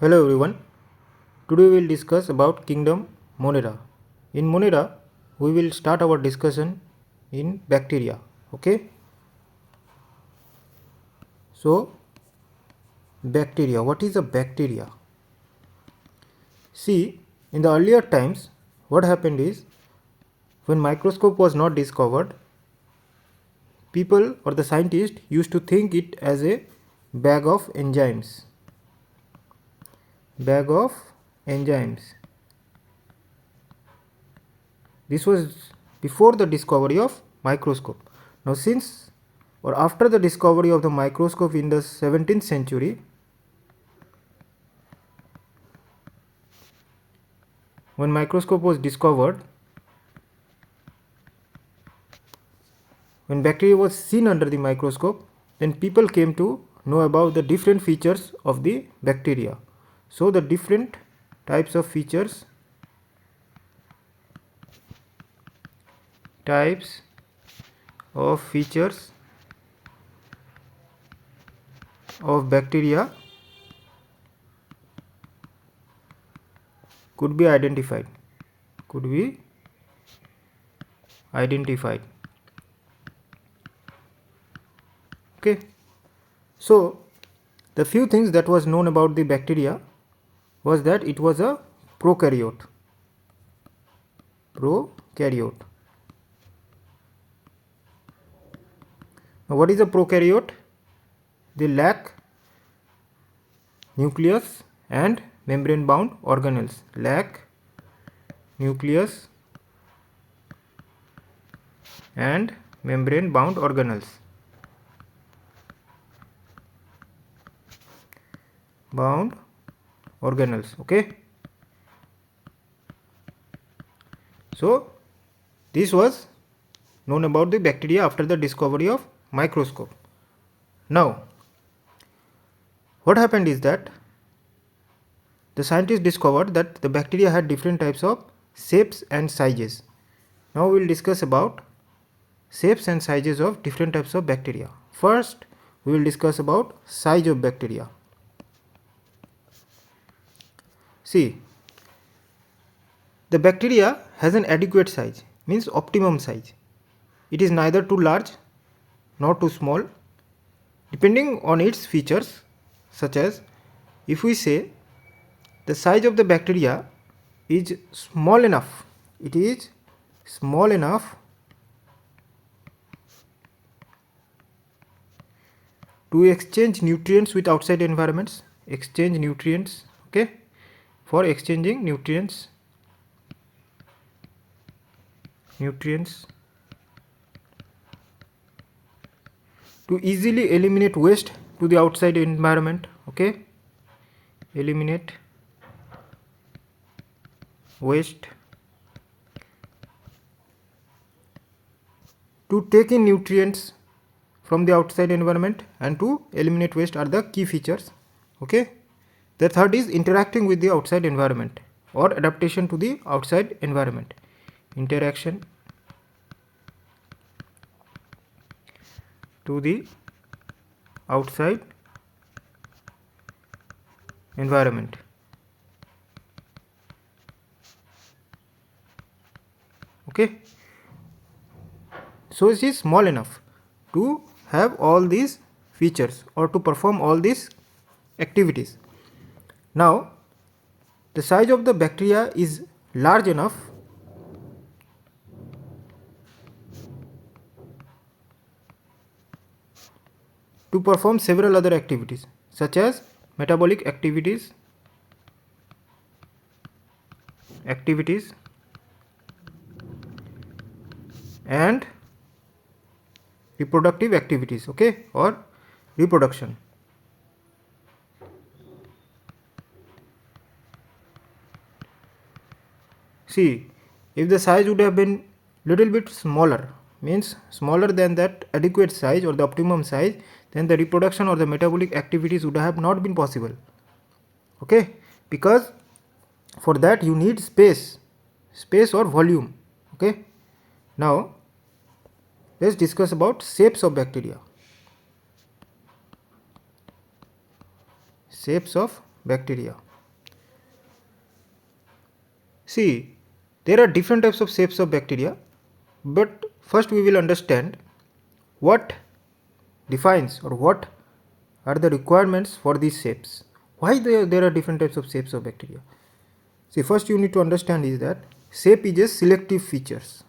Hello everyone. Today we will discuss about kingdom Monera. In Monera, we will start our discussion in bacteria. Okay. So, bacteria. What is a bacteria? See, in the earlier times, what happened is when microscope was not discovered, people or the scientists used to think it as a bag of enzymes. Bag of enzymes. This was before the discovery of microscope. Now since or after the discovery of the microscope in the 17th century, when microscope was discovered, when bacteria was seen under the microscope, then people came to know about the different features of the bacteria. So the different types of features of bacteria could be identified. Okay. So the few things that was known about the bacteria was that it was a prokaryote. Now what is a prokaryote? They lack nucleus and membrane bound organelles. Lack nucleus and membrane bound organelles. Okay. So this was known about the bacteria after the discovery of microscope. Now what happened is that the scientists discovered that the bacteria had different types of shapes and sizes. Now we will discuss about shapes and sizes of different types of bacteria. First we will discuss about size of bacteria. See, the bacteria has an adequate size, means optimum size. It is neither too large nor too small, depending on its features, such as if we say the size of the bacteria is small enough, to exchange nutrients with outside environments, okay, for exchanging nutrients to easily eliminate waste to the outside environment, okay, eliminate waste, to take in nutrients from the outside environment, and to eliminate waste are the key features. Okay. The third is interacting with the outside environment or adaptation to the outside environment. Interaction to the outside environment. Okay. So it is small enough to have all these features or to perform all these activities. Now the size of the bacteria is large enough to perform several other activities, such as metabolic activities and reproductive activities, okay, or reproduction. See, if the size would have been little bit smaller, means smaller than that adequate size or the optimum size, then the reproduction or the metabolic activities would have not been possible. Okay, because for that you need space or volume. Okay. Now let's discuss about shapes of bacteria. Shapes of bacteria. See, there are different types of shapes of bacteria, but first we will understand what defines or what are the requirements for these shapes. Why there are different types of shapes of bacteria? See, first you need to understand is that shape is a selective features.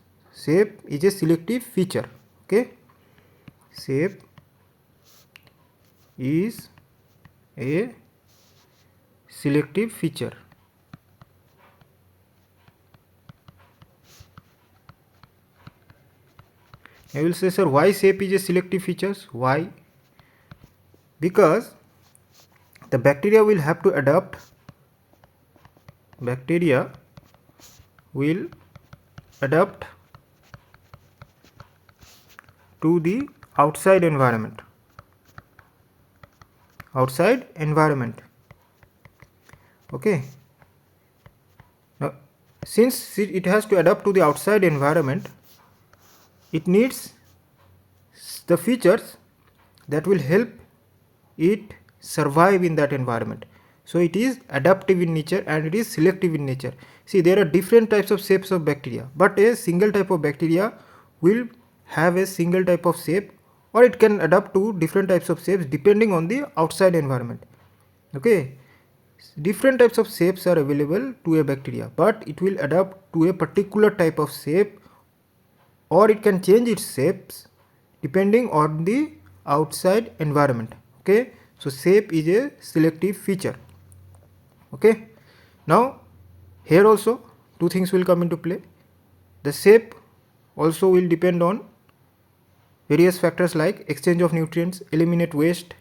Shape is a selective feature. Okay, shape is a selective feature. I will say, sir, why shape is a selective features? Why? Because the bacteria will have to adapt. Bacteria will adapt to the outside environment. Outside environment. Okay. Now, since it has to adapt to the outside environment, it needs the features that will help it survive in that environment. So it is adaptive in nature and it is selective in nature. See, there are different types of shapes of bacteria, but a single type of bacteria will have a single type of shape, or it can adapt to different types of shapes depending on the outside environment. Okay, different types of shapes are available to a bacteria, but it will adapt to a particular type of shape, or it can change its shapes depending on the outside environment. Okay, so shape is a selective feature. Okay, now here also two things will come into play. The shape also will depend on various factors like exchange of nutrients, eliminate waste,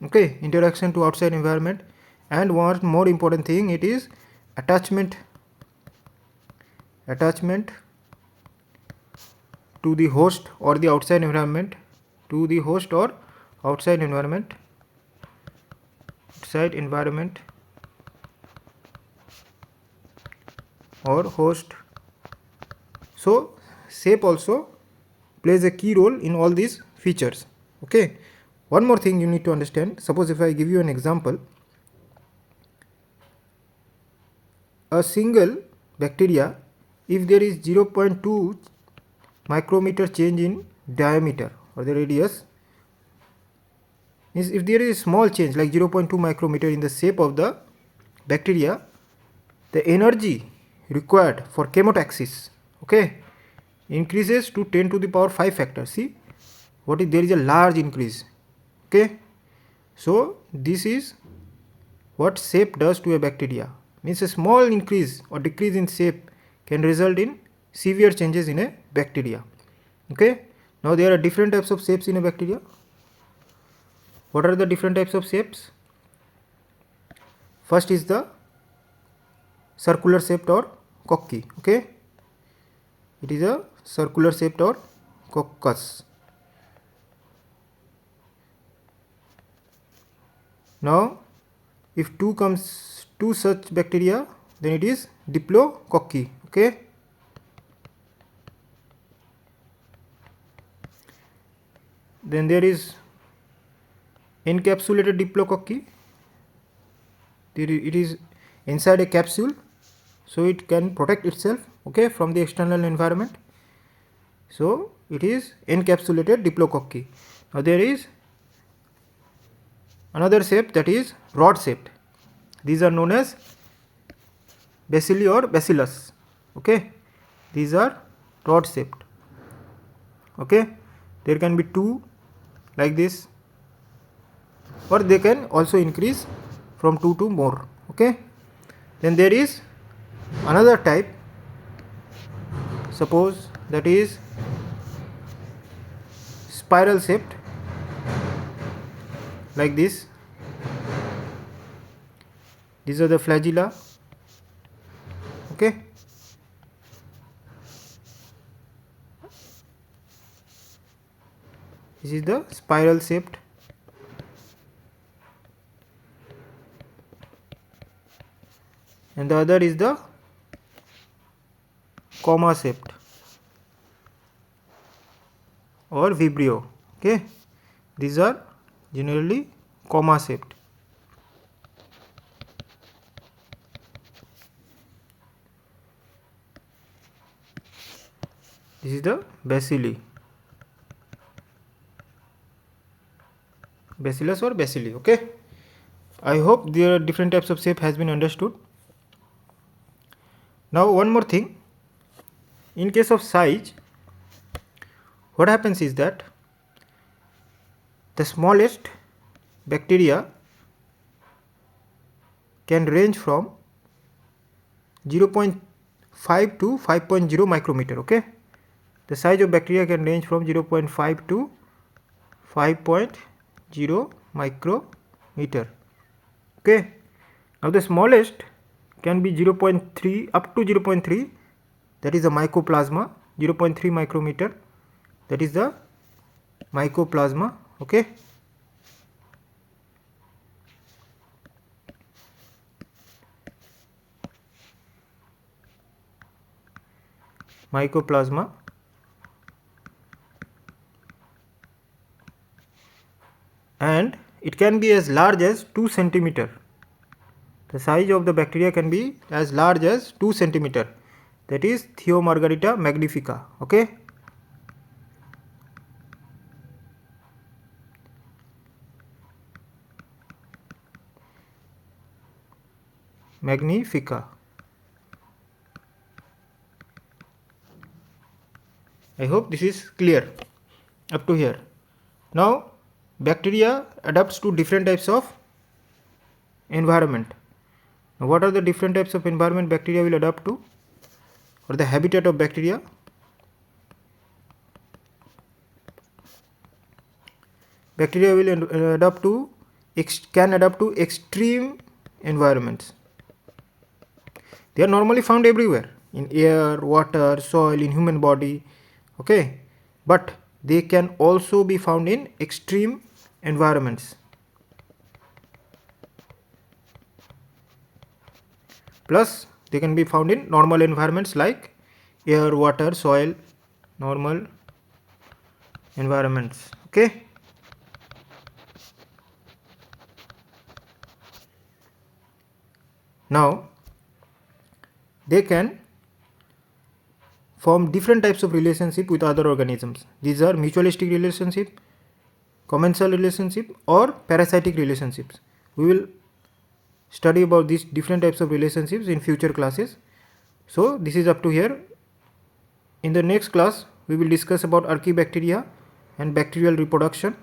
okay, interaction to outside environment, and one more important thing, it is attachment to the host or the outside environment, to the host or outside environment, or host. So shape also plays a key role in all these features. Okay, one more thing you need to understand. Suppose if I give you an example, a single bacteria, if there is 0.2 micrometer change in diameter or the radius, means if there is a small change like 0.2 micrometer in the shape of the bacteria, the energy required for chemotaxis, okay, increases to 10 to the power 5 factor. See what is, there is a large increase. Okay, so this is what shape does to a bacteria. Means a small increase or decrease in shape can result in severe changes in a bacteria. Okay, now there are different types of shapes in a bacteria. What are the different types of shapes? First is the circular shaped or cocky. Okay, it is a circular shaped or coccus. Now if two such bacteria, then it is diplococci. Okay, then there is encapsulated diplococci. It is inside a capsule, so it can protect itself, okay, from the external environment. So it is encapsulated diplococci. Now there is another shape, that is rod shaped. These are known as bacilli or bacillus. Okay, these are rod shaped. Okay, there can be two like this, or they can also increase from 2 to more. Okay, then there is another type, suppose that is spiral shaped, like this. These are the flagella. Okay, this is the spiral shaped. And the other is the comma shaped or vibrio. Okay, these are generally comma shaped. This is the bacilli. Bacillus or bacilli. Okay. I hope the different types of shape has been understood. Now one more thing. In case of size, what happens is that the smallest bacteria can range from 0.5 to 5.0 micrometer. Okay, the size of bacteria can range from 0.5 to 5.0 micrometer. Okay, now the smallest can be 0.3 up to 0.3, that is the mycoplasma. 0.3 micrometer, that is the mycoplasma. Okay, mycoplasma. And it can be as large as 2 centimeter. The size of the bacteria can be as large as 2 centimeter, that is Theomargarita magnifica. Okay, magnifica. I hope this is clear up to here. Now bacteria adapts to different types of environment. Now what are the different types of environment bacteria will adapt to, or the habitat of bacteria? Bacteria will adapt to can adapt to extreme environments. They are normally found everywhere, in air, water, soil, in human body. Okay, but they can also be found in extreme environments. Plus they can be found in normal environments like air, water, soil, normal environments. Okay, now they can form different types of relationship with other organisms. These are mutualistic relationship, commensal relationship, or parasitic relationships. We will study about these different types of relationships in future classes. So this is up to here. In the next class we will discuss about archaebacteria and bacterial reproduction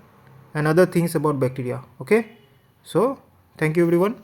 and other things about bacteria. Okay, so thank you everyone.